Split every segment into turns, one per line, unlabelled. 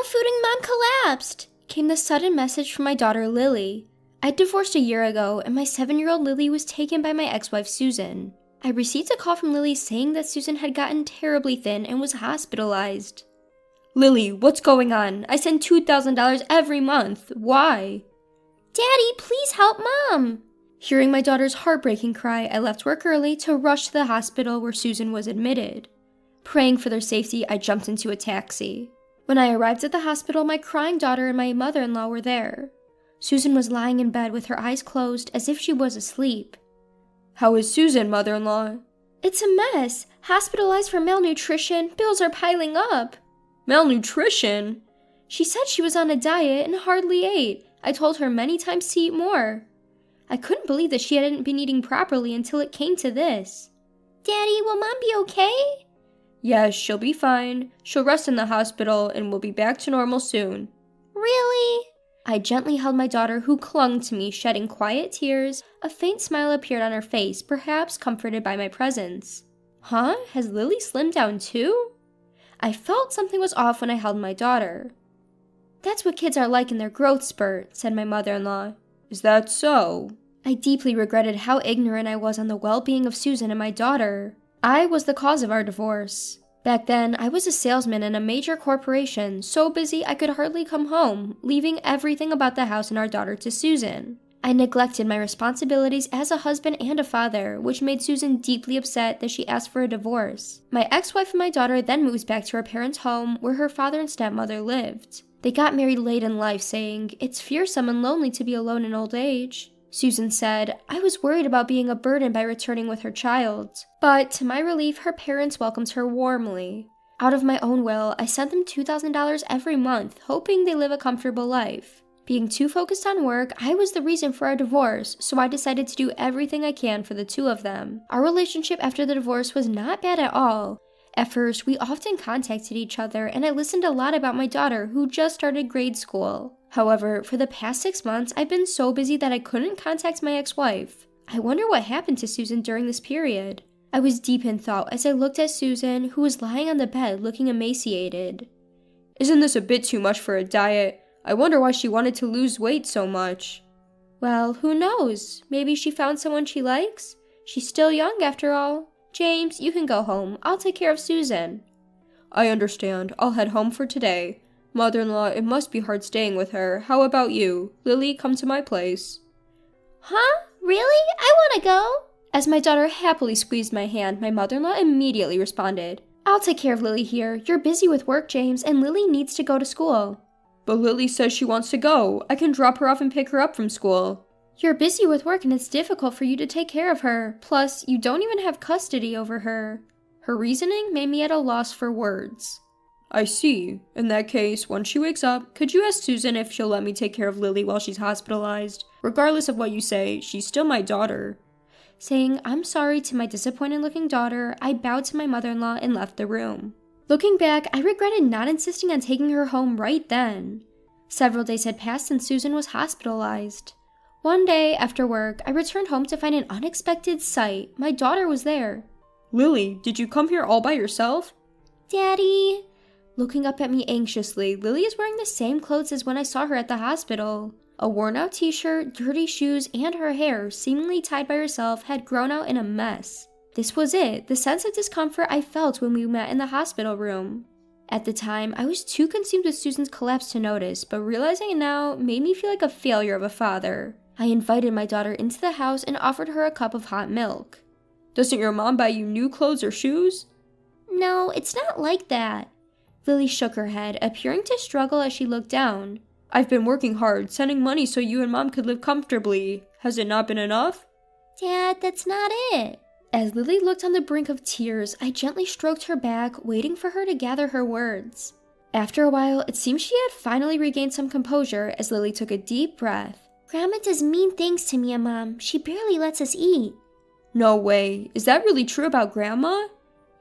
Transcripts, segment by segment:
food and Mom collapsed, came the sudden message from my daughter Lily. I divorced a year ago, and my 7-year-old Lily was taken by my ex-wife Susan. I received a call from Lily saying that Susan had gotten terribly thin and was hospitalized. Lily, what's going on? I send $2,000 every month. Why? Daddy, please help Mom. Hearing my daughter's heartbreaking cry, I left work early to rush to the hospital where Susan was admitted. Praying for their safety, I jumped into a taxi. When I arrived at the hospital, my crying daughter and my mother-in-law were there. Susan was lying in bed with her eyes closed as if she was asleep. How is Susan, mother-in-law? It's a mess. Hospitalized for malnutrition. Bills are piling up. Malnutrition? She said she was on a diet and hardly ate. I told her many times to eat more. I couldn't believe that she hadn't been eating properly until it came to this. Daddy, will Mom be okay? Yes, she'll be fine. She'll rest in the hospital and will be back to normal soon. Really? I gently held my daughter, who clung to me, shedding quiet tears. A faint smile appeared on her face, perhaps comforted by my presence. Huh? Has Lily slimmed down too? I felt something was off when I held my daughter. That's what kids are like in their growth spurt, said my mother-in-law. Is that so? I deeply regretted how ignorant I was on the well-being of Susan and my daughter. I was the cause of our divorce. Back then, I was a salesman in a major corporation, so busy I could hardly come home, leaving everything about the house and our daughter to Susan. I neglected my responsibilities as a husband and a father, which made Susan deeply upset that she asked for a divorce. My ex-wife and my daughter then moved back to her parents' home where her father and stepmother lived. They got married late in life, saying, "It's fearsome and lonely to be alone in old age." Susan said, "I was worried about being a burden by returning with her child." But to my relief, her parents welcomed her warmly. Out of my own will, I sent them $2,000 every month, hoping they live a comfortable life. Being too focused on work, I was the reason for our divorce, so I decided to do everything I can for the two of them. Our relationship after the divorce was not bad at all. At first, we often contacted each other, and I listened a lot about my daughter, who just started grade school. However, for the past 6 months, I've been so busy that I couldn't contact my ex-wife. I wonder what happened to Susan during this period. I was deep in thought as I looked at Susan, who was lying on the bed looking emaciated. Isn't this a bit too much for a diet? I wonder why she wanted to lose weight so much. Well, who knows? Maybe she found someone she likes? She's still young after all. James, you can go home. I'll take care of Susan. I understand. I'll head home for today. Mother-in-law, it must be hard staying with her. How about you? Lily, come to my place. Huh? Really? I want to go. As my daughter happily squeezed my hand, my mother-in-law immediately responded, I'll take care of Lily here. You're busy with work, James, and Lily needs to go to school. But Lily says she wants to go. I can drop her off and pick her up from school. You're busy with work and it's difficult for you to take care of her. Plus, you don't even have custody over her. Her reasoning made me at a loss for words. I see. In that case, once she wakes up, could you ask Susan if she'll let me take care of Lily while she's hospitalized? Regardless of what you say, she's still my daughter. Saying I'm sorry to my disappointed-looking daughter, I bowed to my mother-in-law and left the room. Looking back, I regretted not insisting on taking her home right then. Several days had passed since Susan was hospitalized. One day, after work, I returned home to find an unexpected sight. My daughter was there. Lily, did you come here all by yourself? Daddy. Looking up at me anxiously, Lily is wearing the same clothes as when I saw her at the hospital. A worn-out t-shirt, dirty shoes, and her hair, seemingly tied by herself, had grown out in a mess. This was it, the sense of discomfort I felt when we met in the hospital room. At the time, I was too consumed with Susan's collapse to notice, but realizing it now made me feel like a failure of a father. I invited my daughter into the house and offered her a cup of hot milk. Doesn't your mom buy you new clothes or shoes? No, it's not like that. Lily shook her head, appearing to struggle as she looked down. I've been working hard, sending money so you and Mom could live comfortably. Has it not been enough? Dad, that's not it. As Lily looked on the brink of tears, I gently stroked her back, waiting for her to gather her words. After a while, it seemed she had finally regained some composure as Lily took a deep breath. Grandma does mean things to me and Mom. She barely lets us eat. No way. Is that really true about Grandma?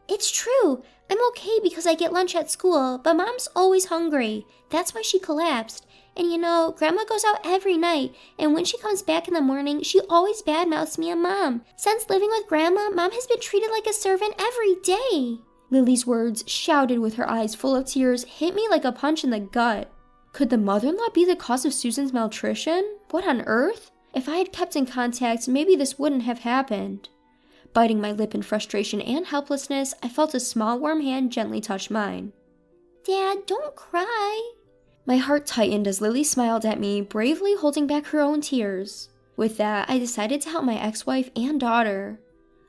It's true. I'm okay because I get lunch at school, but Mom's always hungry. That's why she collapsed. And you know, Grandma goes out every night, and when she comes back in the morning, she always badmouths me and Mom. Since living with Grandma, Mom has been treated like a servant every day. Lily's words, shouted with her eyes full of tears, hit me like a punch in the gut. Could the mother-in-law be the cause of Susan's malnutrition? What on earth? If I had kept in contact, maybe this wouldn't have happened. Biting my lip in frustration and helplessness, I felt a small warm hand gently touch mine. Dad, don't cry. My heart tightened as Lily smiled at me, bravely holding back her own tears. With that, I decided to help my ex-wife and daughter.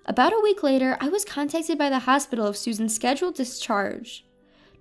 About a week later, I was contacted by the hospital of Susan's scheduled discharge.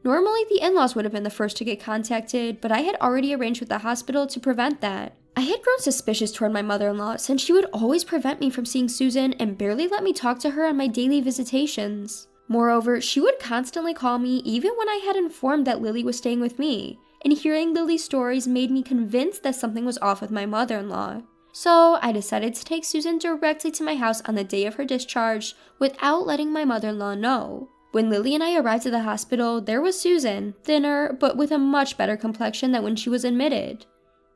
Normally, the in-laws would have been the first to get contacted, but I had already arranged with the hospital to prevent that. I had grown suspicious toward my mother-in-law since she would always prevent me from seeing Susan and barely let me talk to her on my daily visitations. Moreover, she would constantly call me even when I had informed that Lily was staying with me, and hearing Lily's stories made me convinced that something was off with my mother-in-law. So I decided to take Susan directly to my house on the day of her discharge without letting my mother-in-law know. When Lily and I arrived at the hospital, there was Susan, thinner, but with a much better complexion than when she was admitted.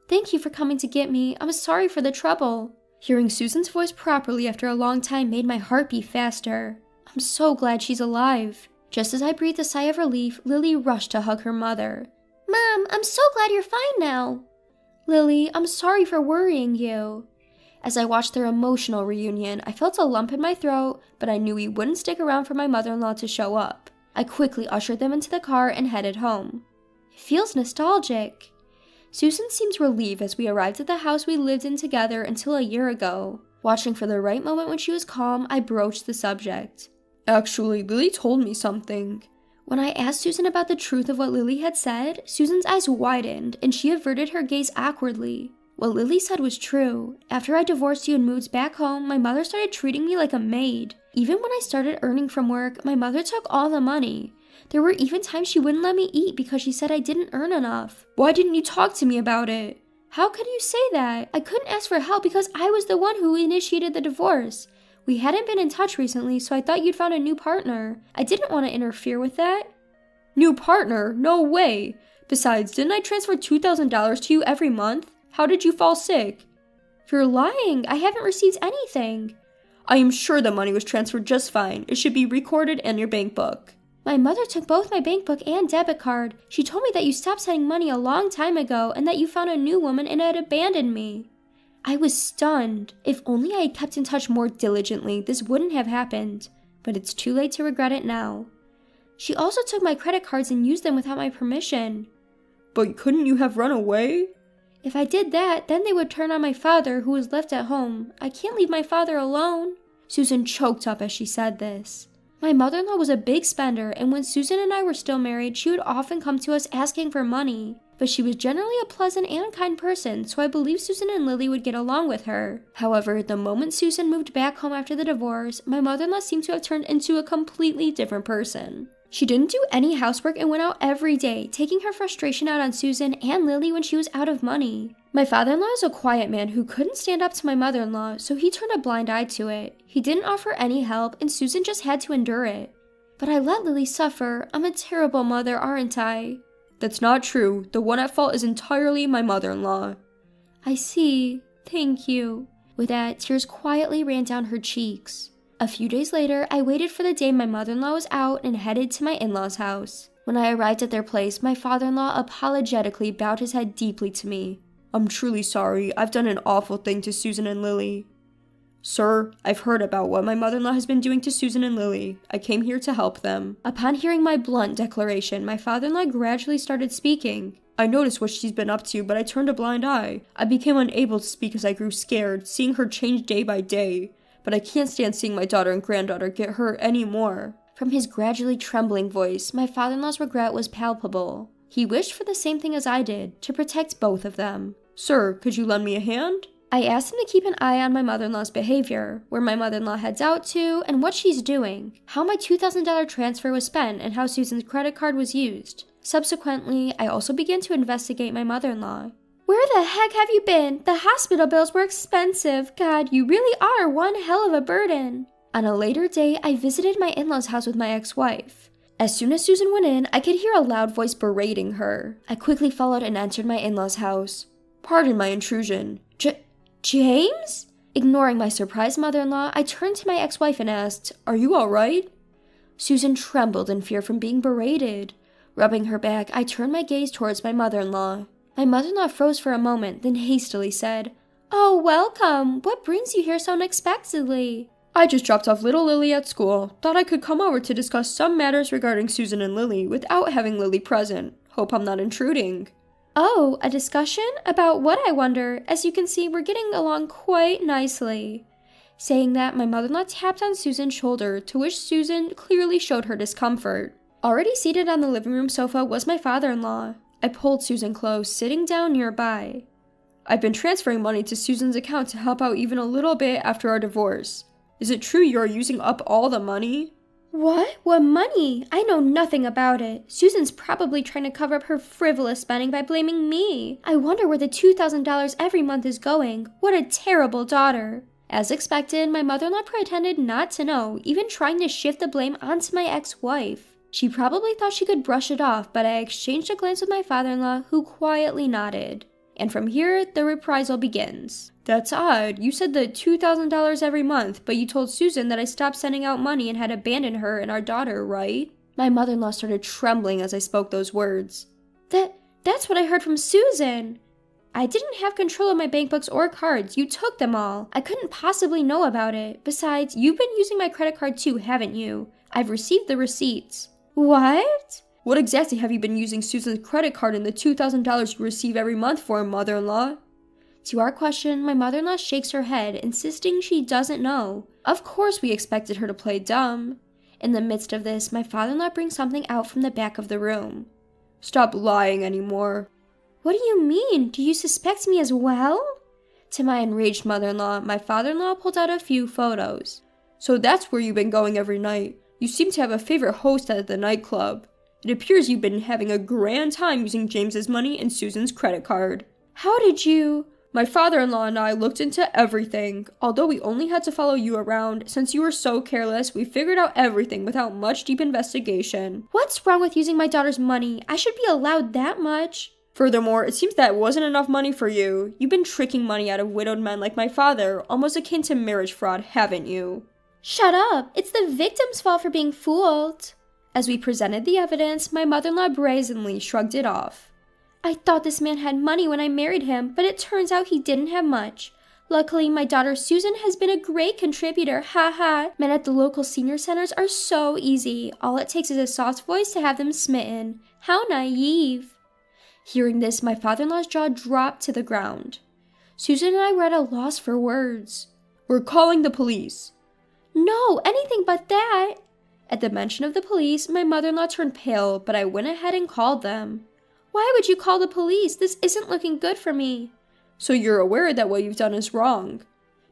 Thank you for coming to get me. I'm sorry for the trouble. Hearing Susan's voice properly after a long time made my heart beat faster. I'm so glad she's alive. Just as I breathed a sigh of relief, Lily rushed to hug her mother. Mom, I'm so glad you're fine now. Lily, I'm sorry for worrying you. As I watched their emotional reunion, I felt a lump in my throat, but I knew we wouldn't stick around for my mother-in-law to show up. I quickly ushered them into the car and headed home. It feels nostalgic. Susan seemed relieved as we arrived at the house we lived in together until a year ago. Watching for the right moment when she was calm, I broached the subject. Actually, Lily told me something. When I asked Susan about the truth of what Lily had said, Susan's eyes widened and she averted her gaze awkwardly. What Lily said was true. After I divorced you and moved back home, my mother started treating me like a maid. Even when I started earning from work, my mother took all the money. There were even times she wouldn't let me eat because she said I didn't earn enough. Why didn't you talk to me about it? How could you say that? I couldn't ask for help because I was the one who initiated the divorce. We hadn't been in touch recently, so I thought you'd found a new partner. I didn't want to interfere with that. New partner? No way. Besides, didn't I transfer $2,000 to you every month? How did you fall sick? You're lying. I haven't received anything. I am sure the money was transferred just fine. It should be recorded in your bank book. My mother took both my bank book and debit card. She told me that you stopped sending money a long time ago and that you found a new woman and had abandoned me. I was stunned. If only I had kept in touch more diligently, this wouldn't have happened. But it's too late to regret it now. She also took my credit cards and used them without my permission. But couldn't you have run away? If I did that, then they would turn on my father, who was left at home. I can't leave my father alone. Susan choked up as she said this. My mother-in-law was a big spender, and when Susan and I were still married, she would often come to us asking for money. But she was generally a pleasant and kind person, so I believed Susan and Lily would get along with her. However, the moment Susan moved back home after the divorce, my mother-in-law seemed to have turned into a completely different person. She didn't do any housework and went out every day, taking her frustration out on Susan and Lily when she was out of money. My father-in-law is a quiet man who couldn't stand up to my mother-in-law, so he turned a blind eye to it. He didn't offer any help, and Susan just had to endure it. But I let Lily suffer. I'm a terrible mother, aren't I? That's not true. The one at fault is entirely my mother-in-law. I see. Thank you. With that, tears quietly ran down her cheeks. A few days later, I waited for the day my mother-in-law was out and headed to my in-laws' house. When I arrived at their place, my father-in-law apologetically bowed his head deeply to me. I'm truly sorry. I've done an awful thing to Susan and Lily. Sir, I've heard about what my mother-in-law has been doing to Susan and Lily. I came here to help them. Upon hearing my blunt declaration, my father-in-law gradually started speaking. I noticed what she's been up to, but I turned a blind eye. I became unable to speak as I grew scared, seeing her change day by day. But I can't stand seeing my daughter and granddaughter get hurt anymore. From his gradually trembling voice, my father-in-law's regret was palpable. He wished for the same thing as I did, to protect both of them. Sir, could you lend me a hand? I asked him to keep an eye on my mother-in-law's behavior, where my mother-in-law heads out to, and what she's doing, how my $2,000 transfer was spent, and how Susan's credit card was used. Subsequently, I also began to investigate my mother-in-law. Where the heck have you been? The hospital bills were expensive. God, you really are one hell of a burden. On a later day, I visited my in-laws' house with my ex-wife. As soon as Susan went in, I could hear a loud voice berating her. I quickly followed and entered my in-laws' house. Pardon my intrusion. James? Ignoring my surprised mother-in-law, I turned to my ex-wife and asked, Are you all right? Susan trembled in fear from being berated. Rubbing her back, I turned my gaze towards my mother-in-law. My mother-in-law froze for a moment, then hastily said, "Oh, welcome. What brings you here so unexpectedly?"
"I just dropped off little Lily at school. Thought I could come over to discuss some matters regarding Susan and Lily without having Lily present. Hope I'm not intruding."
"Oh, a discussion? About what, I wonder? As you can see, we're getting along quite nicely." Saying that, my mother-in-law tapped on Susan's shoulder, to which Susan clearly showed her discomfort. Already seated on the living room sofa was my father-in-law. I pulled Susan close, sitting down nearby.
"I've been transferring money to Susan's account to help out even a little bit after our divorce. Is it true you're using up all the money?"
"What? What money? I know nothing about it. Susan's probably trying to cover up her frivolous spending by blaming me. I wonder where the $2,000 every month is going. What a terrible daughter." As expected, my mother-in-law pretended not to know, even trying to shift the blame onto my ex-wife. She probably thought she could brush it off, but I exchanged a glance with my father-in-law, who quietly nodded. And from here, the reprisal begins.
"That's odd. You said the $2,000 every month, but you told Susan that I stopped sending out money and had abandoned her and our daughter, right?"
My mother-in-law started trembling as I spoke those words. That's what I heard from Susan. I didn't have control of my bank books or cards. You took them all. I couldn't possibly know about it. Besides, you've been using my credit card too, haven't you? I've received the receipts." "What?"
"What exactly have you been using Susan's credit card and the $2,000 you receive every month for, mother-in-law?"
To our question, my mother-in-law shakes her head, insisting she doesn't know. Of course we expected her to play dumb. In the midst of this, my father-in-law brings something out from the back of the room.
"Stop lying anymore."
"What do you mean? Do you suspect me as well?" To my enraged mother-in-law, my father-in-law pulled out a few photos.
"So that's where you've been going every night. You seem to have a favorite host at the nightclub. It appears you've been having a grand time using James's money and Susan's credit card."
"How did you?"
"My father-in-law and I looked into everything. Although we only had to follow you around, since you were so careless, we figured out everything without much deep investigation."
"What's wrong with using my daughter's money? I should be allowed that much."
"Furthermore, it seems that wasn't enough money for you. You've been tricking money out of widowed men like my father, almost akin to marriage fraud, haven't you?"
"Shut up! It's the victim's fault for being fooled." As we presented the evidence, my mother-in-law brazenly shrugged it off. "I thought this man had money when I married him, but it turns out he didn't have much. Luckily, my daughter Susan has been a great contributor, ha ha. Men at the local senior centers are so easy. All it takes is a soft voice to have them smitten. How naive." Hearing this, my father-in-law's jaw dropped to the ground. Susan and I were at a loss for words.
"We're calling the police."
"No, anything but that." At the mention of the police, my mother-in-law turned pale, but I went ahead and called them. "Why would you call the police? This isn't looking good for me."
"So you're aware that what you've done is wrong?"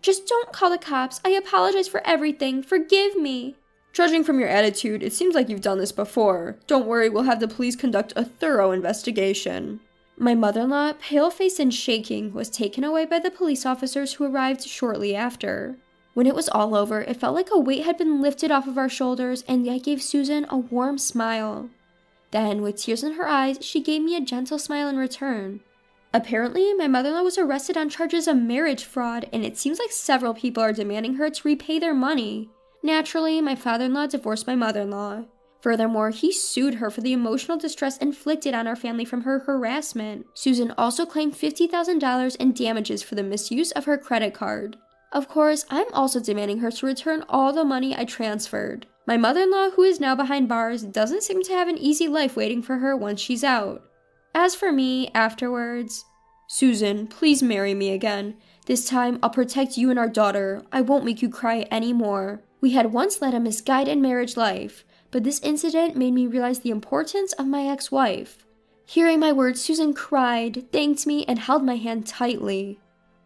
"Just don't call the cops. I apologize for everything. Forgive me."
"Judging from your attitude, it seems like you've done this before. Don't worry, we'll have the police conduct a thorough investigation."
My mother-in-law, pale-faced and shaking, was taken away by the police officers who arrived shortly after. When it was all over, it felt like a weight had been lifted off of our shoulders, and I gave Susan a warm smile. Then, with tears in her eyes, she gave me a gentle smile in return. Apparently, my mother-in-law was arrested on charges of marriage fraud, and it seems like several people are demanding her to repay their money. Naturally, my father-in-law divorced my mother-in-law. Furthermore, he sued her for the emotional distress inflicted on our family from her harassment. Susan also claimed $50,000 in damages for the misuse of her credit card. Of course, I'm also demanding her to return all the money I transferred. My mother-in-law, who is now behind bars, doesn't seem to have an easy life waiting for her once she's out. As for me, afterwards,
"Susan, please marry me again. This time, I'll protect you and our daughter. I won't make you cry anymore."
We had once led a misguided marriage life, but this incident made me realize the importance of my ex-wife. Hearing my words, Susan cried, thanked me, and held my hand tightly.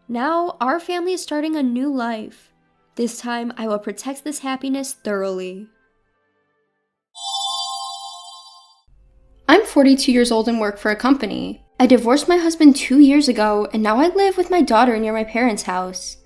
Now, our family is starting a new life. This time, I will protect this happiness thoroughly. I'm 42 years old and work for a company. I divorced my husband 2 years ago, and now I live with my daughter near my parents' house.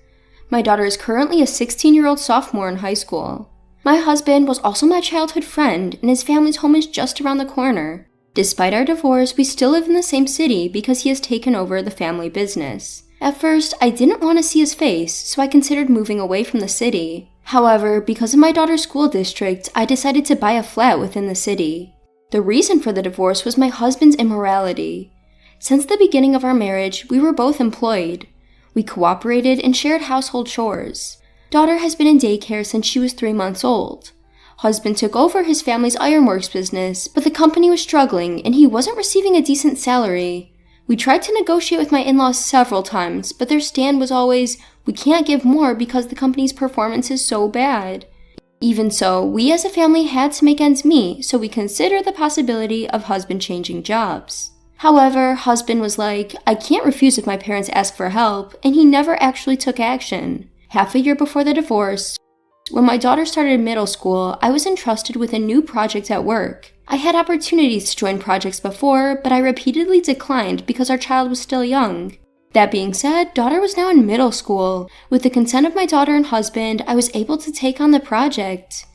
My daughter is currently a 16-year-old sophomore in high school. My husband was also my childhood friend, and his family's home is just around the corner. Despite our divorce, we still live in the same city because he has taken over the family business. At first, I didn't want to see his face, so I considered moving away from the city. However, because of my daughter's school district, I decided to buy a flat within the city. The reason for the divorce was my husband's immorality. Since the beginning of our marriage, we were both employed. We cooperated and shared household chores. Daughter has been in daycare since she was 3 months old. Husband took over his family's ironworks business, but the company was struggling and he wasn't receiving a decent salary. We tried to negotiate with my in-laws several times, but their stand was always, we can't give more because the company's performance is so bad. Even so, we as a family had to make ends meet, so we considered the possibility of husband changing jobs. However, husband was like, I can't refuse if my parents ask for help, and he never actually took action. Half a year before the divorce, when my daughter started middle school, I was entrusted with a new project at work. I had opportunities to join projects before, but I repeatedly declined because our child was still young. That being said, daughter was now in middle school. With the consent of my daughter and husband, I was able to take on the project.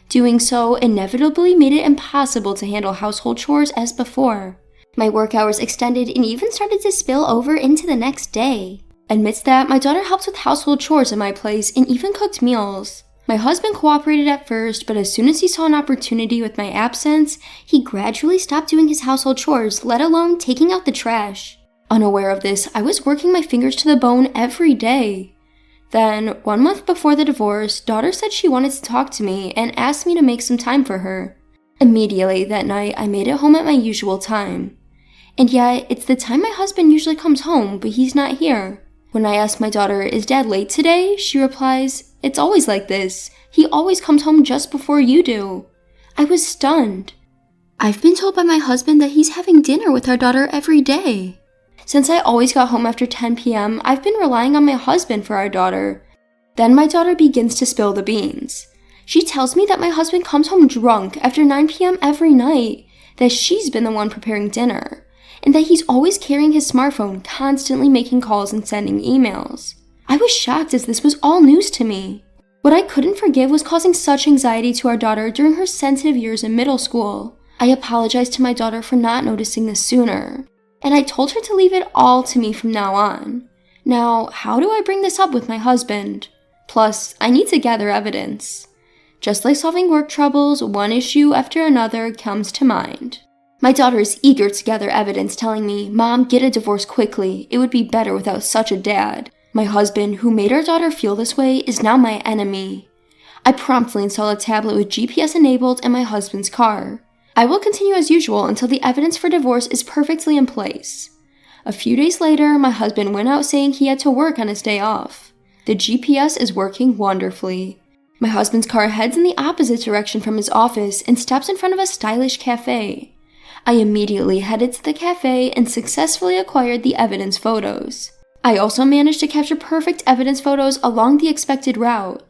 Doing so inevitably made it impossible to handle household chores as before. My work hours extended and even started to spill over into the next day. Amidst that, my daughter helped with household chores in my place and even cooked meals. My husband cooperated at first, but as soon as he saw an opportunity with my absence, he gradually stopped doing his household chores, let alone taking out the trash. Unaware of this, I was working my fingers to the bone every day. Then, 1 month before the divorce, daughter said she wanted to talk to me and asked me to make some time for her. Immediately that night, I made it home at my usual time. And yet, it's the time my husband usually comes home, but he's not here. When I ask my daughter, is dad late today? She replies, it's always like this. He always comes home just before you do. I was stunned. I've been told by my husband that he's having dinner with our daughter every day. Since I always got home after 10 p.m., I've been relying on my husband for our daughter. Then my daughter begins to spill the beans. She tells me that my husband comes home drunk after 9 p.m. every night, that she's been the one preparing dinner, and that he's always carrying his smartphone, constantly making calls and sending emails. I was shocked as this was all news to me. What I couldn't forgive was causing such anxiety to our daughter during her sensitive years in middle school. I apologized to my daughter for not noticing this sooner, and I told her to leave it all to me from now on. Now, how do I bring this up with my husband? Plus, I need to gather evidence. Just like solving work troubles, one issue after another comes to mind. My daughter is eager to gather evidence, telling me, Mom, get a divorce quickly. It would be better without such a dad. My husband, who made our daughter feel this way, is now my enemy. I promptly install a tablet with GPS enabled in my husband's car. I will continue as usual until the evidence for divorce is perfectly in place. A few days later, my husband went out saying he had to work on his day off. The GPS is working wonderfully. My husband's car heads in the opposite direction from his office and stops in front of a stylish cafe. I immediately headed to the cafe and successfully acquired the evidence photos. I also managed to capture perfect evidence photos along the expected route.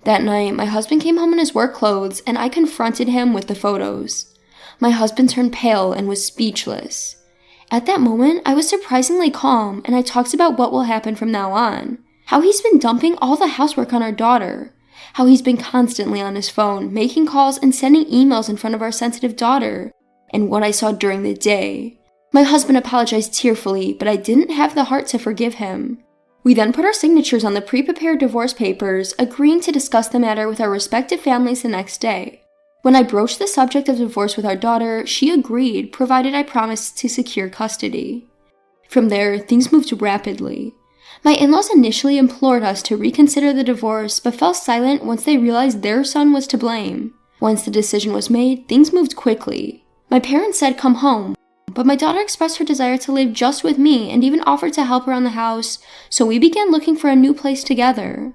That night, my husband came home in his work clothes and I confronted him with the photos. My husband turned pale and was speechless. At that moment, I was surprisingly calm and I talked about what will happen from now on. How he's been dumping all the housework on our daughter. How he's been constantly on his phone, making calls and sending emails in front of our sensitive daughter. And what I saw during the day. My husband apologized tearfully, but I didn't have the heart to forgive him. We then put our signatures on the pre-prepared divorce papers, agreeing to discuss the matter with our respective families the next day. When I broached the subject of divorce with our daughter, she agreed, provided I promised to secure custody. From there, things moved rapidly. My in-laws initially implored us to reconsider the divorce, but fell silent once they realized their son was to blame. Once the decision was made, things moved quickly. My parents said come home, but my daughter expressed her desire to live just with me and even offered to help around the house, so we began looking for a new place together.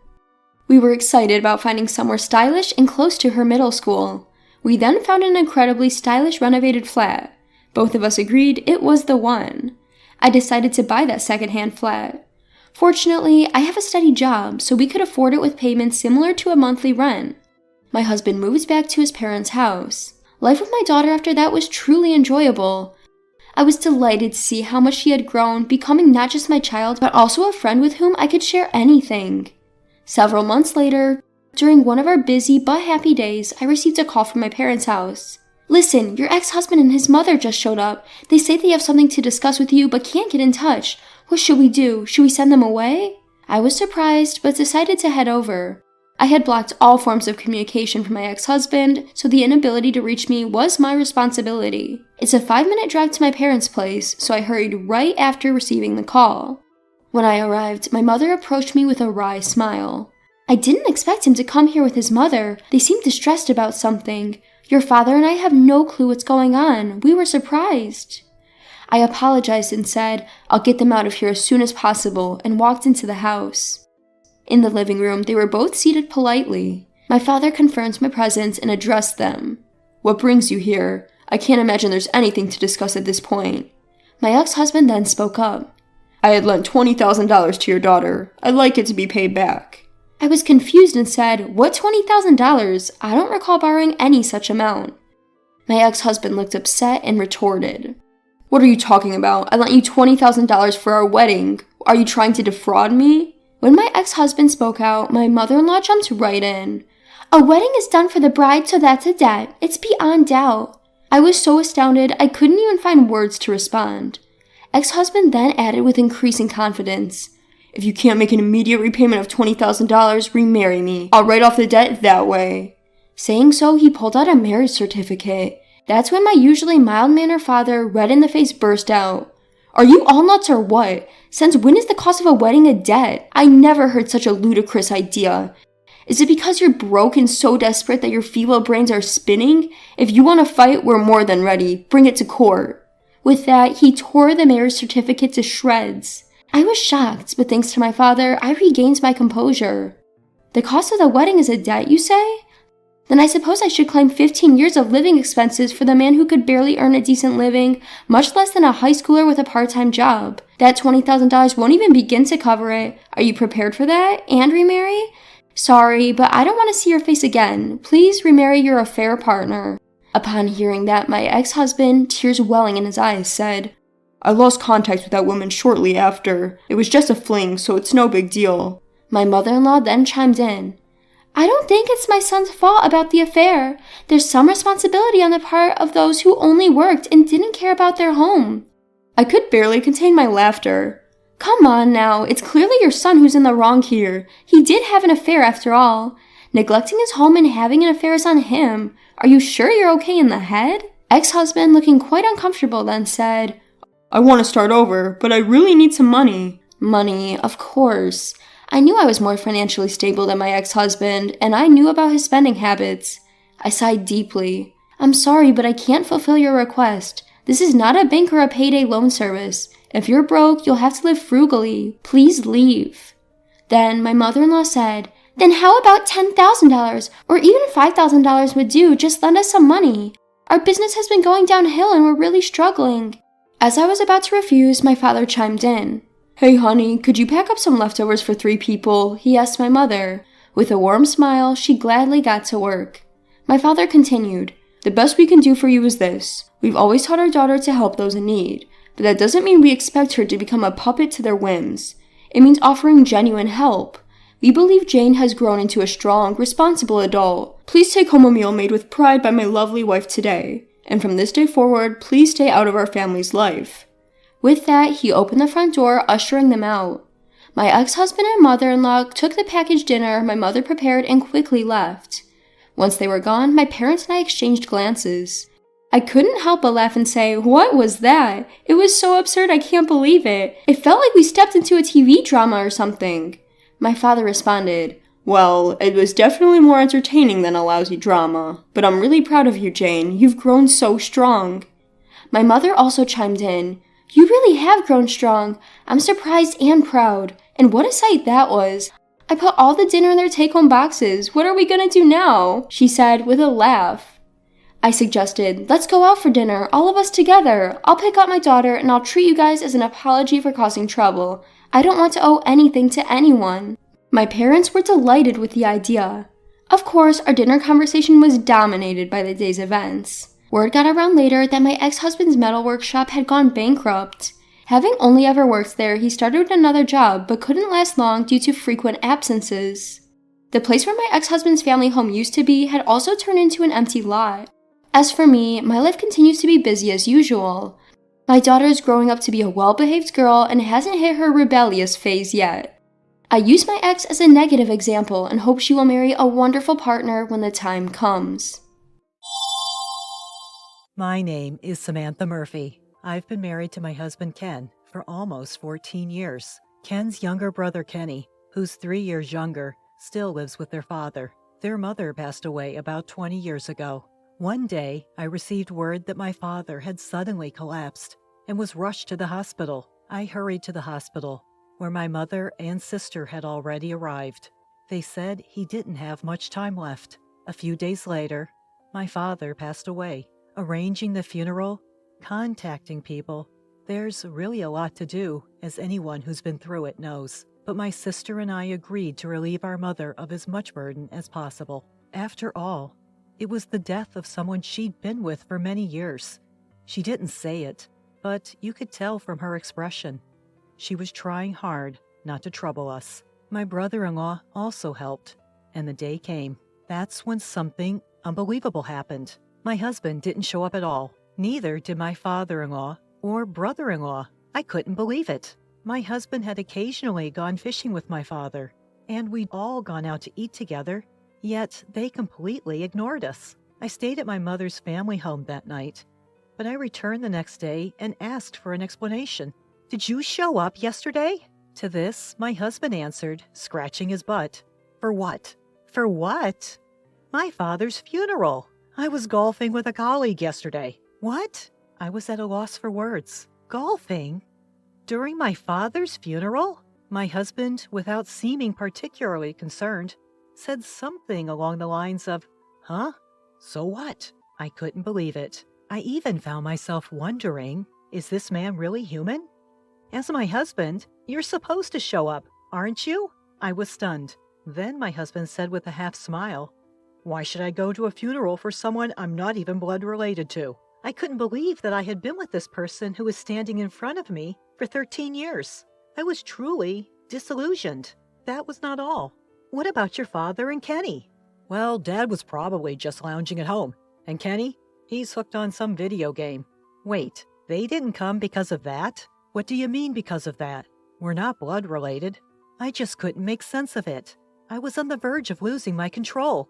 We were excited about finding somewhere stylish and close to her middle school. We then found an incredibly stylish renovated flat. Both of us agreed it was the one. I decided to buy that secondhand flat. Fortunately, I have a steady job, so we could afford it with payments similar to a monthly rent. My husband moved back to his parents' house. Life with my daughter after that was truly enjoyable. I was delighted to see how much she had grown, becoming not just my child, but also a friend with whom I could share anything. Several months later, during one of our busy but happy days, I received a call from my parents' house. Listen, your ex-husband and his mother just showed up. They say they have something to discuss with you but can't get in touch. What should we do? Should we send them away? I was surprised, but decided to head over. I had blocked all forms of communication from my ex-husband, so the inability to reach me was my responsibility. It's a 5-minute drive to my parents' place, so I hurried right after receiving the call. When I arrived, my mother approached me with a wry smile. I didn't expect him to come here with his mother. They seemed distressed about something. Your father and I have no clue what's going on. We were surprised. I apologized and said, I'll get them out of here as soon as possible, and walked into the house. In the living room, they were both seated politely. My father confirmed my presence and addressed them. What brings you here? I can't imagine there's anything to discuss at this point. My ex-husband then spoke up. I had lent $20,000 to your daughter. I'd like it to be paid back. I was confused and said, what $20,000? I don't recall borrowing any such amount. My ex-husband looked upset and retorted. What are you talking about? I lent you $20,000 for our wedding. Are you trying to defraud me? When my ex-husband spoke out, my mother-in-law jumped right in. A wedding is done for the bride, so that's a debt. It's beyond doubt. I was so astounded I couldn't even find words to respond. Ex-husband then added with increasing confidence. If you can't make an immediate repayment of $20,000, remarry me. I'll write off the debt that way. Saying so, he pulled out a marriage certificate. That's when my usually mild-mannered father, red in the face, burst out. Are you all nuts or what? Since when is the cost of a wedding a debt? I never heard such a ludicrous idea. Is it because you're broke and so desperate that your feeble brains are spinning? If you want to fight, we're more than ready. Bring it to court. With that, he tore the marriage certificate to shreds. I was shocked, but thanks to my father, I regained my composure. The cost of the wedding is a debt, you say? Then I suppose I should claim 15 years of living expenses for the man who could barely earn a decent living, much less than a high schooler with a part-time job. That $20,000 won't even begin to cover it. Are you prepared for that? And remarry? Sorry, but I don't want to see your face again. Please remarry your affair partner. Upon hearing that, my ex-husband, tears welling in his eyes, said, I lost contact with that woman shortly after. It was just a fling, so it's no big deal. My mother-in-law then chimed in. I don't think it's my son's fault about the affair. There's some responsibility on the part of those who only worked and didn't care about their home. I could barely contain my laughter. Come on now, it's clearly your son who's in the wrong here. He did have an affair after all. Neglecting his home and having an affair is on him. Are you sure you're okay in the head? Ex-husband, looking quite uncomfortable, then said, I want to start over, but I really need some money. Money, of course. I knew I was more financially stable than my ex-husband, and I knew about his spending habits. I sighed deeply. I'm sorry, but I can't fulfill your request. This is not a bank or a payday loan service. If you're broke, you'll have to live frugally. Please leave. Then my mother-in-law said, Then how about $10,000 or even $5,000 would do? Just lend us some money. Our business has been going downhill and we're really struggling. As I was about to refuse, my father chimed in. Hey honey, could you pack up some leftovers for 3 people? He asked my mother. With a warm smile, she gladly got to work. My father continued, The best we can do for you is this. We've always taught our daughter to help those in need, but that doesn't mean we expect her to become a puppet to their whims. It means offering genuine help. We believe Jane has grown into a strong, responsible adult. Please take home a meal made with pride by my lovely wife today, and from this day forward, please stay out of our family's life. With that, he opened the front door, ushering them out. My ex-husband and mother-in-law took the packaged dinner my mother prepared and quickly left. Once they were gone, my parents and I exchanged glances. I couldn't help but laugh and say, What was that? It was so absurd I can't believe it. It felt like we stepped into a TV drama or something. My father responded, Well, it was definitely more entertaining than a lousy drama. But I'm really proud of you, Jane. You've grown so strong. My mother also chimed in, You really have grown strong. I'm surprised and proud. And what a sight that was. I put all the dinner in their take-home boxes. What are we gonna do now? She said with a laugh. I suggested, let's go out for dinner, all of us together. I'll pick up my daughter and I'll treat you guys as an apology for causing trouble. I don't want to owe anything to anyone. My parents were delighted with the idea. Of course, our dinner conversation was dominated by the day's events. Word got around later that my ex-husband's metal workshop had gone bankrupt. Having only ever worked there, he started another job but couldn't last long due to frequent absences. The place where my ex-husband's family home used to be had also turned into an empty lot. As for me, my life continues to be busy as usual. My daughter is growing up to be a well-behaved girl and hasn't hit her rebellious phase yet. I use my ex as a negative example and hope she will marry a wonderful partner when the time comes.
My name is Samantha Murphy. I've been married to my husband Ken for almost 14 years. Ken's younger brother Kenny, who's 3 years younger, still lives with their father. Their mother passed away about 20 years ago. One day, I received word that my father had suddenly collapsed and was rushed to the hospital. I hurried to the hospital, where my mother and sister had already arrived. They said he didn't have much time left. A few days later, my father passed away. Arranging the funeral, contacting people. There's really a lot to do, as anyone who's been through it knows. But my sister and I agreed to relieve our mother of as much burden as possible. After all, it was the death of someone she'd been with for many years. She didn't say it, but you could tell from her expression. She was trying hard not to trouble us. My brother-in-law also helped, and the day came. That's when something unbelievable happened. My husband didn't show up at all. Neither did my father-in-law or brother-in-law. I couldn't believe it. My husband had occasionally gone fishing with my father, and we'd all gone out to eat together, yet they completely ignored us. I stayed at my mother's family home that night, but I returned the next day and asked for an explanation. "Did you show up yesterday?" To this, my husband answered, scratching his butt. "For what?" "For what?" "My father's funeral. I was golfing with a colleague yesterday." "What?" I was at a loss for words. "Golfing? During my father's funeral?" My husband, without seeming particularly concerned, said something along the lines of, "Huh? So what?" I couldn't believe it. I even found myself wondering, is this man really human? As my husband, you're supposed to show up, aren't you? I was stunned. Then my husband said with a half smile, "Why should I go to a funeral for someone I'm not even blood related to?" I couldn't believe that I had been with this person who was standing in front of me for 13 years. I was truly disillusioned. That was not all. "What about your father and Kenny?" "Well, Dad was probably just lounging at home. And Kenny? He's hooked on some video game." "Wait, they didn't come because of that?" "What do you mean because of that? We're not blood related." I just couldn't make sense of it. I was on the verge of losing my control.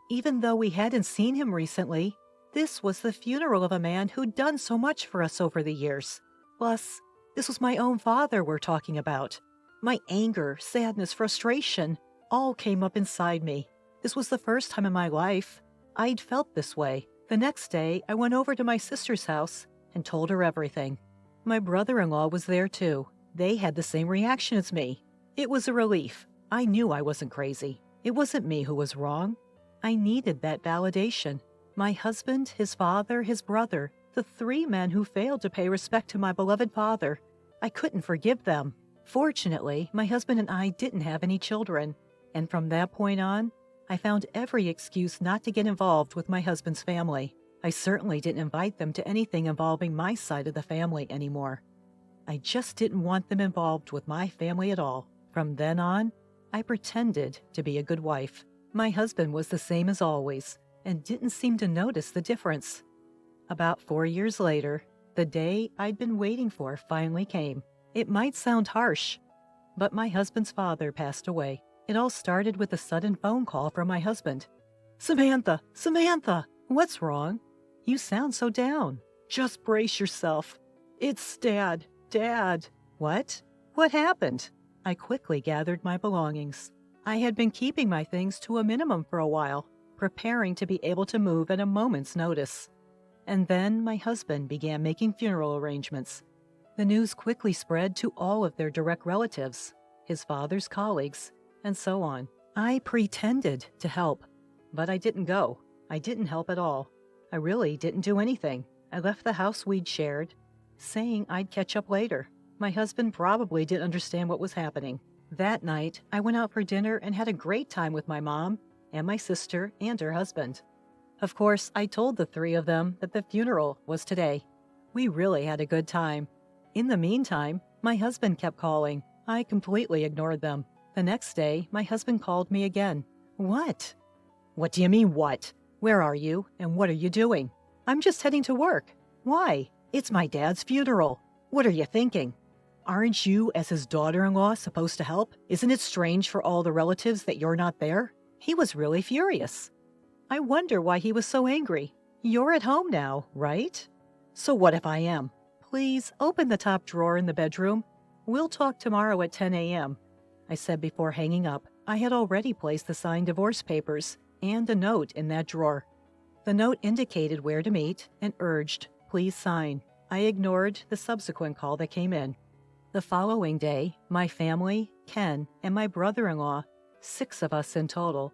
Even though we hadn't seen him recently, this was the funeral of a man who'd done so much for us over the years. Plus, this was my own father we're talking about. My anger, sadness, frustration all came up inside me. This was the first time in my life I'd felt this way. The next day, I went over to my sister's house and told her everything. My brother-in-law was there too. They had the same reaction as me. It was a relief. I knew I wasn't crazy. It wasn't me who was wrong. I needed that validation. My husband, his father, his brother, the 3 men who failed to pay respect to my beloved father. I couldn't forgive them. Fortunately, my husband and I didn't have any children, and from that point on, I found every excuse not to get involved with my husband's family. I certainly didn't invite them to anything involving my side of the family anymore. I just didn't want them involved with my family at all. From then on, I pretended to be a good wife. My husband was the same as always, and didn't seem to notice the difference. About 4 years later, the day I'd been waiting for finally came. It might sound harsh, but my husband's father passed away. It all started with a sudden phone call from my husband. "Samantha, Samantha, what's wrong? You sound so down." "Just brace yourself. It's Dad, Dad." "What? What happened?" I quickly gathered my belongings. I had been keeping my things to a minimum for a while, preparing to be able to move at a moment's notice. And then my husband began making funeral arrangements. The news quickly spread to all of their direct relatives, his father's colleagues, and so on. I pretended to help, but I didn't go. I didn't help at all. I really didn't do anything. I left the house we'd shared, saying I'd catch up later. My husband probably didn't understand what was happening. That night, I went out for dinner and had a great time with my mom and my sister and her husband. Of course, I told the 3 of them that the funeral was today. We really had a good time. In the meantime, my husband kept calling. I completely ignored them. The next day, my husband called me again. "What?" "What do you mean, what? Where are you, and what are you doing?" "I'm just heading to work." "Why? It's my dad's funeral. What are you thinking?" Aren't you, as his daughter-in-law, supposed to help? Isn't it strange for all the relatives that you're not there? He was really furious. I wonder why he was so angry. You're at home now, right? So what if I am? Please open the top drawer in the bedroom. We'll talk tomorrow at 10 a.m. I said before hanging up. I had already placed the signed divorce papers and a note in that drawer. The note indicated where to meet and urged, please sign. I ignored the subsequent call that came in. The following day, my family, Ken, and my brother-in-law, 6 of us in total,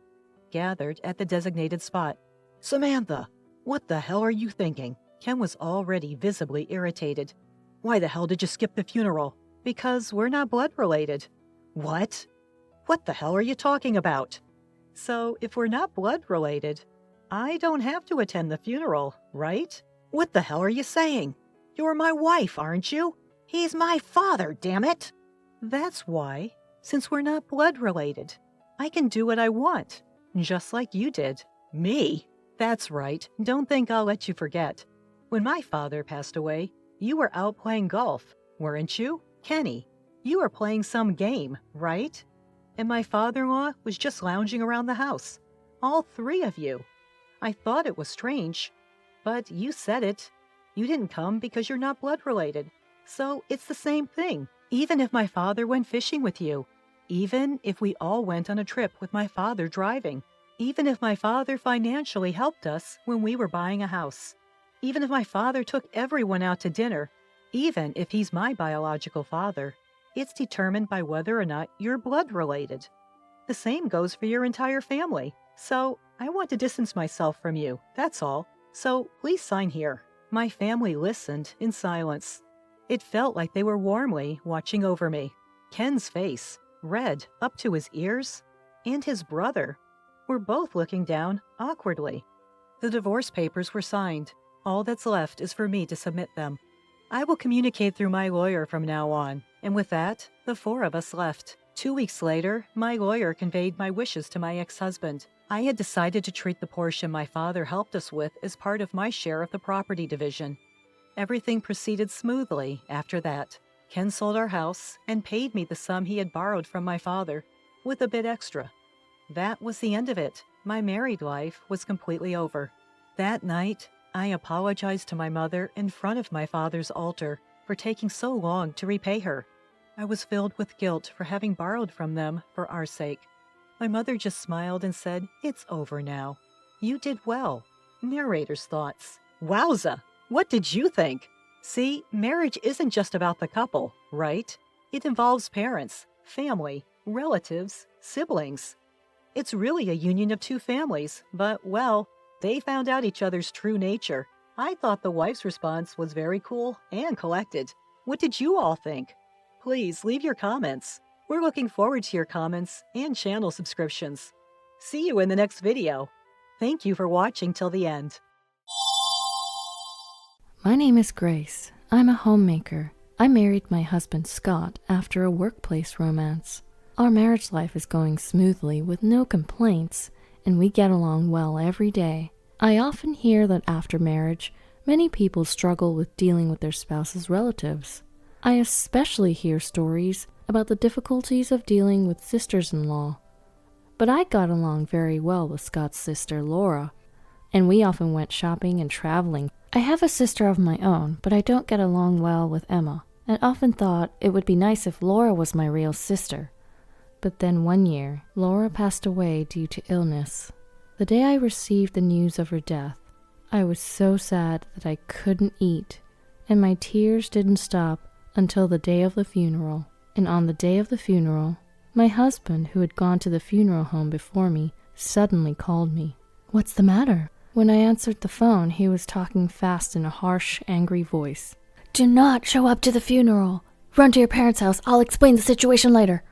gathered at the designated spot. Samantha, what the hell are you thinking? Ken was already visibly irritated. Why the hell did you skip the funeral? Because we're not blood related. What? What the hell are you talking about? So, if we're not blood related, I don't have to attend the funeral, right? What the hell are you saying? You're my wife, aren't you? He's my father, damn it! That's why, since we're not blood related, I can do what I want, just like you did. Me? That's right, don't think I'll let you forget. When my father passed away, you were out playing golf, weren't you? Kenny, you were playing some game, right? And my father-in-law was just lounging around the house. All 3 of you. I thought it was strange, but you said it. You didn't come because you're not blood related. So it's the same thing, even if my father went fishing with you, even if we all went on a trip with my father driving, even if my father financially helped us when we were buying a house, even if my father took everyone out to dinner, even if he's my biological father, it's determined by whether or not you're blood related. The same goes for your entire family. So I want to distance myself from you, that's all. So please sign here. My family listened in silence. It felt like they were warmly watching over me. Ken's face, red up to his ears, and his brother were both looking down awkwardly. The divorce papers were signed. All that's left is for me to submit them. I will communicate through my lawyer from now on. And with that, the 4 of us left. 2 weeks later, my lawyer conveyed my wishes to my ex-husband. I had decided to treat the portion my father helped us with as part of my share of the property division. Everything proceeded smoothly after that. Ken sold our house and paid me the sum he had borrowed from my father, with a bit extra. That was the end of it. My married life was completely over. That night, I apologized to my mother in front of my father's altar for taking so long to repay her. I was filled with guilt for having borrowed from them for our sake. My mother just smiled and said, "It's over now. You did well." Narrator's thoughts. Wowza! What did you think? See, marriage isn't just about the couple, right? It involves parents, family, relatives, siblings. It's really a union of 2 families, but, well, they found out each other's true nature. I thought the wife's response was very cool and collected. What did you all think? Please leave your comments. We're looking forward to your comments and channel subscriptions. See you in the next video. Thank you for watching till the end.
My name is Grace. I'm a homemaker. I married my husband Scott after a workplace romance. Our marriage life is going smoothly with no complaints, and we get along well every day. I often hear that after marriage, many people struggle with dealing with their spouse's relatives. I especially hear stories about the difficulties of dealing with sisters-in-law. But I got along very well with Scott's sister Laura, and we often went shopping and traveling. I have a sister of my own, but I don't get along well with Emma, and often thought it would be nice if Laura was my real sister. But then one year, Laura passed away due to illness. The day I received the news of her death, I was so sad that I couldn't eat, and my tears didn't stop until the day of the funeral. And on the day of the funeral, my husband, who had gone to the funeral home before me, suddenly called me. "What's the matter?" When I answered the phone, he was talking fast in a harsh, angry voice. "Do not show up to the funeral. Run to your parents' house. I'll explain the situation later."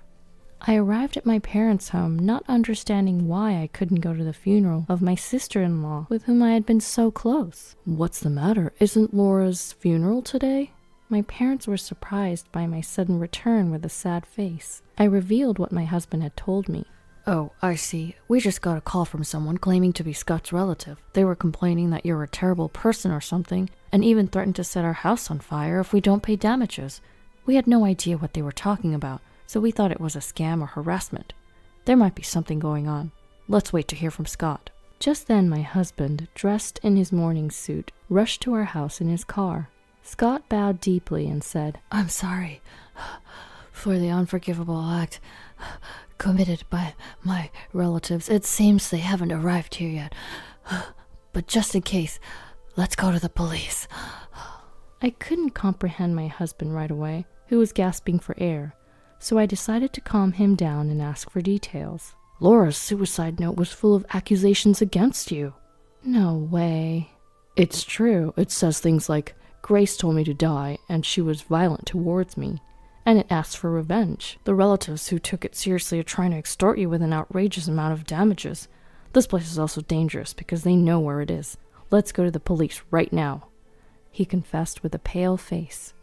I arrived at my parents' home, not understanding why I couldn't go to the funeral of my sister-in-law, with whom I had been so close. "What's the matter? Isn't Laura's funeral today?" My parents were surprised by my sudden return with a sad face. I revealed what my husband had told me. "Oh, I see. We just got a call from someone claiming to be Scott's relative. They were complaining that you're a terrible person or something, and even threatened to set our house on fire if we don't pay damages. We had no idea what they were talking about, so we thought it was a scam or harassment. There might be something going on. Let's wait to hear from Scott. Just then my husband, dressed in his morning suit, rushed to our house in his car. Scott bowed deeply and said, "I'm sorry for the unforgivable act committed by my relatives. It seems they haven't arrived here yet. But just in case, let's go to the police." I couldn't comprehend my husband right away, who was gasping for air, so I decided to calm him down and ask for details. "Laura's suicide note was full of accusations against you." "No way." "It's true. It says things like, Grace told me to die, and she was violent towards me. And it asks for revenge. The relatives who took it seriously are trying to extort you with an outrageous amount of damages. This place is also dangerous because they know where it is. Let's go to the police right now," he confessed with a pale face.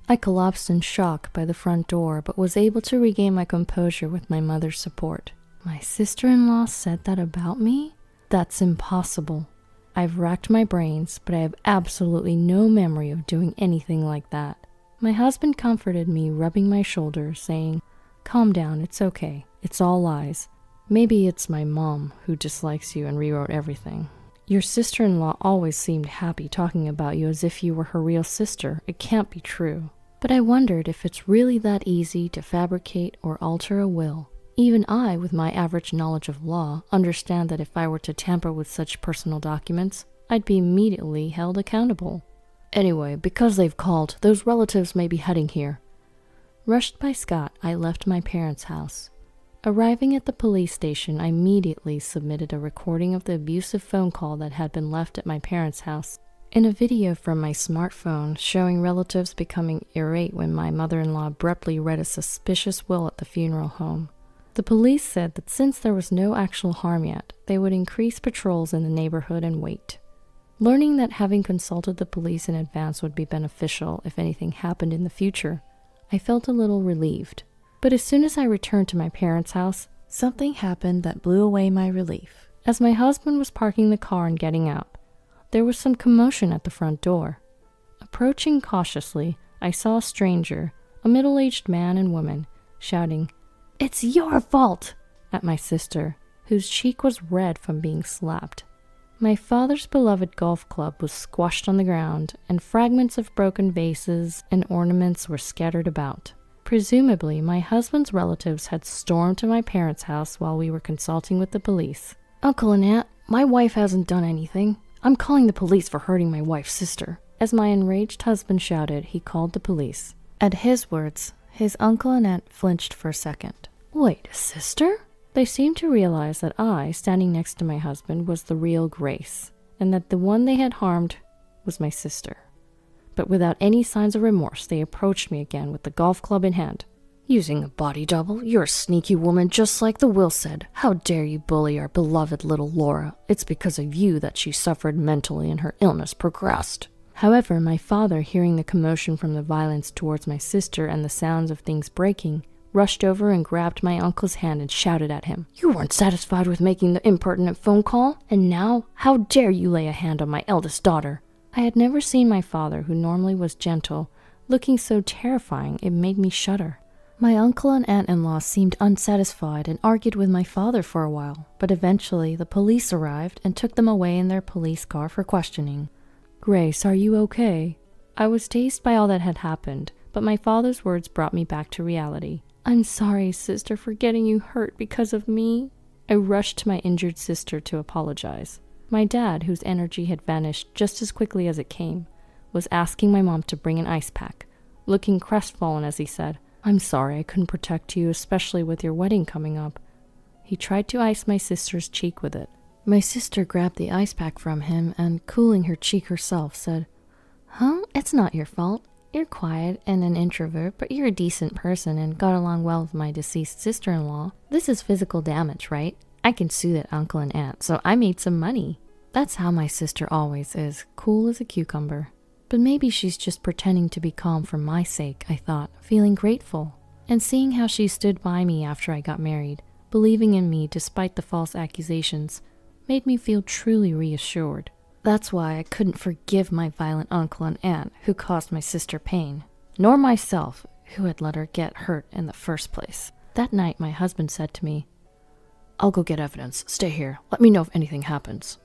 I collapsed in shock by the front door, but was able to regain my composure with my mother's support. "My sister-in-law said that about me? That's impossible. I've racked my brains, but I have absolutely no memory of doing anything like that." My husband comforted me, rubbing my shoulder, saying, "Calm down, it's okay. It's all lies. Maybe it's my mom who dislikes you and rewrote everything. Your sister-in-law always seemed happy talking about you as if you were her real sister. It can't be true." But I wondered if it's really that easy to fabricate or alter a will. Even I, with my average knowledge of law, understand that if I were to tamper with such personal documents, I'd be immediately held accountable. "Anyway, because they've called, those relatives may be heading here." Rushed by Scott, I left my parents' house. Arriving at the police station, I immediately submitted a recording of the abusive phone call that had been left at my parents' house. In a video from my smartphone showing relatives becoming irate when my mother-in-law abruptly read a suspicious will at the funeral home. The police said that since there was no actual harm yet, they would increase patrols in the neighborhood and wait. Learning that having consulted the police in advance would be beneficial if anything happened in the future, I felt a little relieved. But as soon as I returned to my parents' house, something happened that blew away my relief. As my husband was parking the car and getting out, there was some commotion at the front door. Approaching cautiously, I saw a stranger, a middle-aged man and woman, shouting, "It's your fault!" at my sister, whose cheek was red from being slapped. My father's beloved golf club was squashed on the ground, and fragments of broken vases and ornaments were scattered about. Presumably, my husband's relatives had stormed to my parents' house while we were consulting with the police. "Uncle and Aunt, my wife hasn't done anything. I'm calling the police for hurting my wife's sister." As my enraged husband shouted, he called the police. At his words, his uncle and aunt flinched for a second. "Wait, a sister?" They seemed to realize that I, standing next to my husband, was the real Grace, and that the one they had harmed was my sister. But without any signs of remorse, they approached me again with the golf club in hand. "Using a body double? You're a sneaky woman, just like the will said. How dare you bully our beloved little Laura? It's because of you that she suffered mentally and her illness progressed." However, my father, hearing the commotion from the violence towards my sister and the sounds of things breaking, rushed over and grabbed my uncle's hand and shouted at him, "You weren't satisfied with making the impertinent phone call? And now, how dare you lay a hand on my eldest daughter?" I had never seen my father, who normally was gentle, looking so terrifying it made me shudder. My uncle and aunt-in-law seemed unsatisfied and argued with my father for a while, but eventually the police arrived and took them away in their police car for questioning. "Grace, are you okay?" I was dazed by all that had happened, but my father's words brought me back to reality. "I'm sorry, sister, for getting you hurt because of me." I rushed to my injured sister to apologize. My dad, whose energy had vanished just as quickly as it came, was asking my mom to bring an ice pack, looking crestfallen as he said, "I'm sorry I couldn't protect you, especially with your wedding coming up." He tried to ice my sister's cheek with it. My sister grabbed the ice pack from him and, cooling her cheek herself, said, It's not your fault. You're quiet and an introvert, but you're a decent person and got along well with my deceased sister-in-law. This is physical damage, right? I can sue that uncle and aunt, so I made some money." That's how my sister always is, cool as a cucumber. But maybe she's just pretending to be calm for my sake, I thought, feeling grateful. And seeing how she stood by me after I got married, believing in me despite the false accusations, made me feel truly reassured. That's why I couldn't forgive my violent uncle and aunt who caused my sister pain, nor myself, who had let her get hurt in the first place. That night, my husband said to me, "I'll go get evidence. Stay here. Let me know if anything happens,"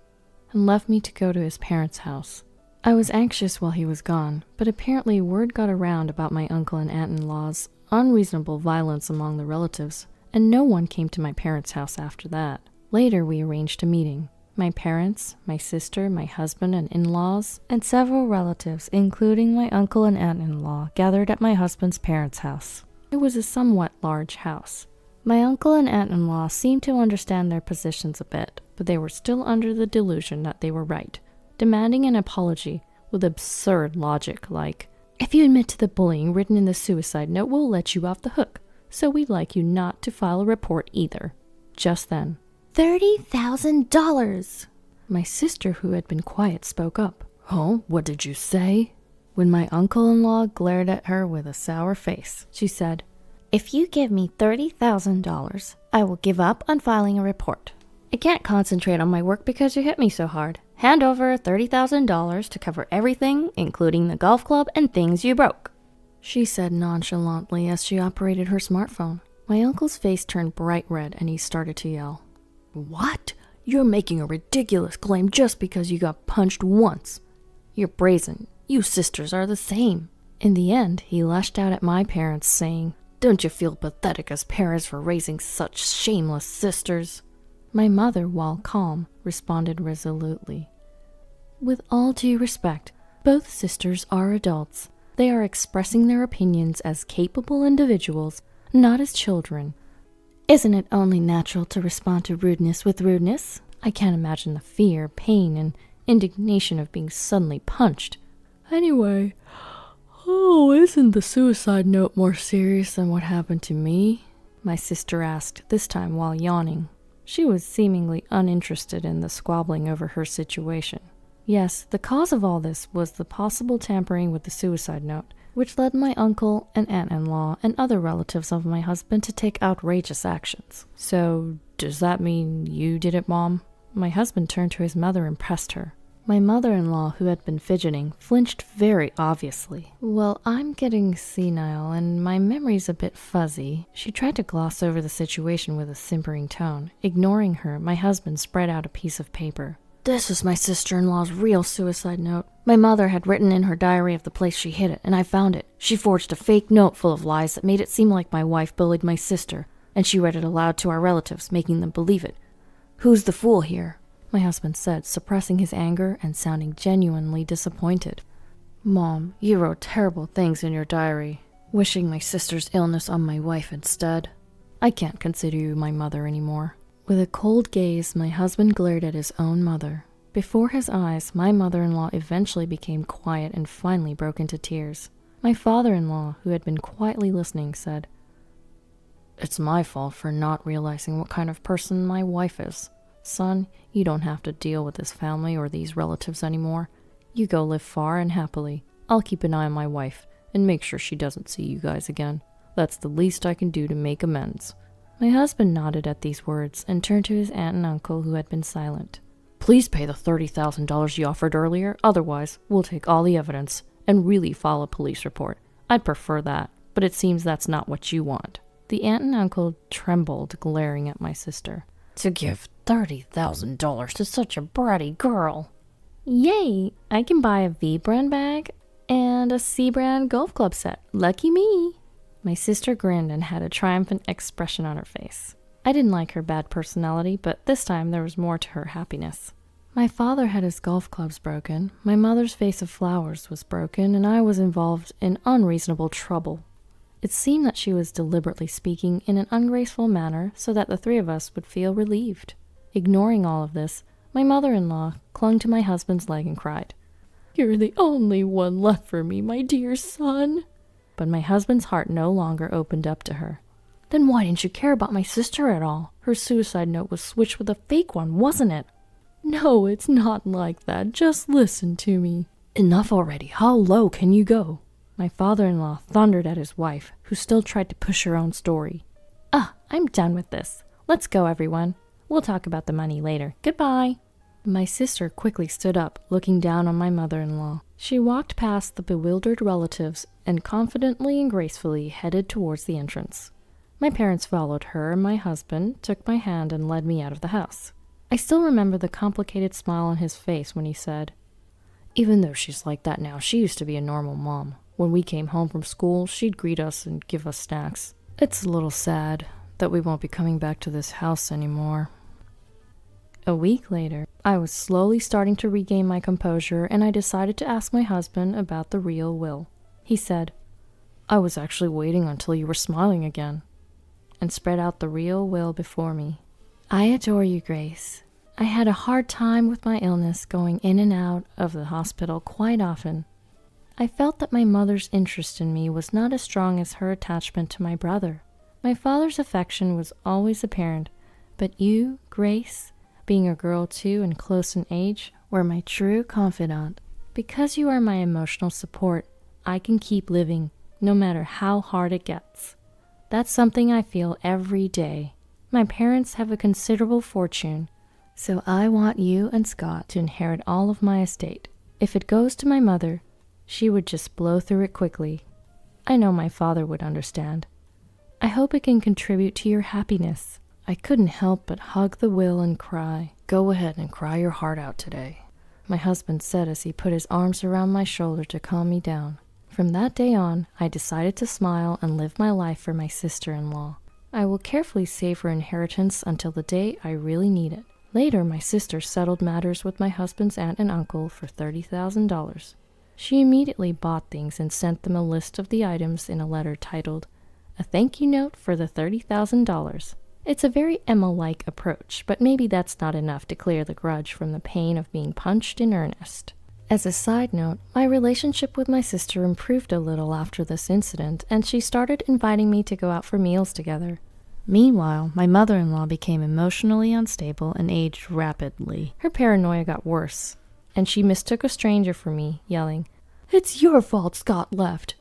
and left me to go to his parents' house. I was anxious while he was gone, but apparently word got around about my uncle and aunt-in-law's unreasonable violence among the relatives, and no one came to my parents' house after that. Later, we arranged a meeting. My parents, my sister, my husband and in-laws, and several relatives, including my uncle and aunt-in-law, gathered at my husband's parents' house. It was a somewhat large house. My uncle and aunt-in-law seemed to understand their positions a bit, but they were still under the delusion that they were right, demanding an apology with absurd logic like, "If you admit to the bullying written in the suicide note, we'll let you off the hook, so we'd like you not to file a report either." Just then, $30,000! My sister, who had been quiet, spoke up. "Oh, what did you say?" When my uncle-in-law glared at her with a sour face, she said, "If you give me $30,000, I will give up on filing a report. I can't concentrate on my work because you hit me so hard. Hand over $30,000 to cover everything, including the golf club and things you broke," she said nonchalantly as she operated her smartphone. My uncle's face turned bright red and he started to yell. "What? You're making a ridiculous claim just because you got punched once. You're brazen. You sisters are the same." In the end, he lashed out at my parents, saying, "Don't you feel pathetic as parents for raising such shameless sisters?" My mother, while calm, responded resolutely. "With all due respect, both sisters are adults. They are expressing their opinions as capable individuals, not as children. Isn't it only natural to respond to rudeness with rudeness? I can't imagine the fear, pain, and indignation of being suddenly punched. Anyway, isn't the suicide note more serious than what happened to me?" my sister asked, this time while yawning. She was seemingly uninterested in the squabbling over her situation. Yes, the cause of all this was the possible tampering with the suicide note, which led my uncle and aunt-in-law and other relatives of my husband to take outrageous actions. "So, does that mean you did it, Mom?" My husband turned to his mother and pressed her. My mother-in-law, who had been fidgeting, flinched very obviously. "Well, I'm getting senile and my memory's a bit fuzzy." She tried to gloss over the situation with a simpering tone. Ignoring her, my husband spread out a piece of paper. "This is my sister-in-law's real suicide note. My mother had written in her diary of the place she hid it, and I found it. She forged a fake note full of lies that made it seem like my wife bullied my sister, and she read it aloud to our relatives, making them believe it. Who's the fool here?" my husband said, suppressing his anger and sounding genuinely disappointed. "Mom, you wrote terrible things in your diary, wishing my sister's illness on my wife instead. I can't consider you my mother anymore." With a cold gaze, my husband glared at his own mother. Before his eyes, my mother-in-law eventually became quiet and finally broke into tears. My father-in-law, who had been quietly listening, said, "It's my fault for not realizing what kind of person my wife is. Son, you don't have to deal with this family or these relatives anymore. You go live far and happily. I'll keep an eye on my wife and make sure she doesn't see you guys again. That's the least I can do to make amends." My husband nodded at these words and turned to his aunt and uncle, who had been silent. "Please pay the $30,000 you offered earlier, otherwise we'll take all the evidence and really file a police report. I'd prefer that, but it seems that's not what you want." The aunt and uncle trembled, glaring at my sister. "To give $30,000 to such a bratty girl." "Yay! I can buy a V-brand bag and a C-brand golf club set. Lucky me." My sister grinned and had a triumphant expression on her face. I didn't like her bad personality, but this time there was more to her happiness. My father had his golf clubs broken, my mother's vase of flowers was broken, and I was involved in unreasonable trouble. It seemed that she was deliberately speaking in an ungraceful manner so that the three of us would feel relieved. Ignoring all of this, my mother-in-law clung to my husband's leg and cried, "You're the only one left for me, my dear son." But my husband's heart no longer opened up to her. "Then why didn't you care about my sister at all? Her suicide note was switched with a fake one, wasn't it?" "No, it's not like that. Just listen to me." "Enough already. How low can you go?" My father-in-law thundered at his wife, who still tried to push her own story. I'm done with this. Let's go, everyone. We'll talk about the money later. Goodbye." My sister quickly stood up, looking down on my mother-in-law. She walked past the bewildered relatives and confidently and gracefully headed towards the entrance. My parents followed her, and my husband took my hand and led me out of the house. I still remember the complicated smile on his face when he said, "Even though she's like that now, she used to be a normal mom. When we came home from school, she'd greet us and give us snacks. It's a little sad that we won't be coming back to this house anymore." A week later, I was slowly starting to regain my composure, and I decided to ask my husband about the real will. He said, "I was actually waiting until you were smiling again," and spread out the real will before me. I adore you, Grace. I had a hard time with my illness, going in and out of the hospital quite often. I felt that my mother's interest in me was not as strong as her attachment to my brother. My father's affection was always apparent, but you, Grace, being a girl too and close in age, were my true confidant. Because you are my emotional support, I can keep living, no matter how hard it gets. That's something I feel every day. My parents have a considerable fortune, so I want you and Scott to inherit all of my estate. If it goes to my mother, she would just blow through it quickly. I know my father would understand. I hope it can contribute to your happiness. I couldn't help but hug the will and cry. "Go ahead and cry your heart out today," my husband said as he put his arms around my shoulder to calm me down. From that day on, I decided to smile and live my life for my sister-in-law. I will carefully save her inheritance until the day I really need it. Later, my sister settled matters with my husband's aunt and uncle for $30,000. She immediately bought things and sent them a list of the items in a letter titled, "A Thank You Note for the $30,000. It's a very Emma-like approach, but maybe that's not enough to clear the grudge from the pain of being punched in earnest. As a side note, my relationship with my sister improved a little after this incident, and she started inviting me to go out for meals together. Meanwhile, my mother-in-law became emotionally unstable and aged rapidly. Her paranoia got worse, and she mistook a stranger for me, yelling, "It's your fault Scott left,"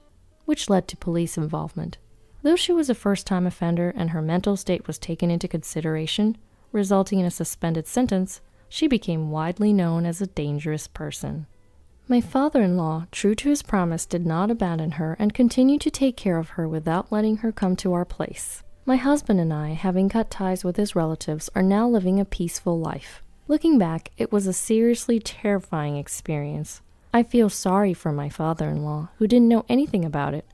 which led to police involvement. Though she was a first-time offender and her mental state was taken into consideration, resulting in a suspended sentence, she became widely known as a dangerous person. My father-in-law, true to his promise, did not abandon her and continued to take care of her without letting her come to our place. My husband and I, having cut ties with his relatives, are now living a peaceful life. Looking back, it was a seriously terrifying experience. I feel sorry for my father-in-law, who didn't know anything about it,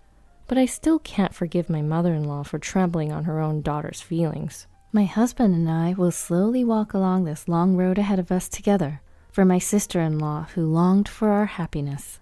but I still can't forgive my mother-in-law for trampling on her own daughter's feelings. My husband and I will slowly walk along this long road ahead of us together, for my sister-in-law who longed for our happiness.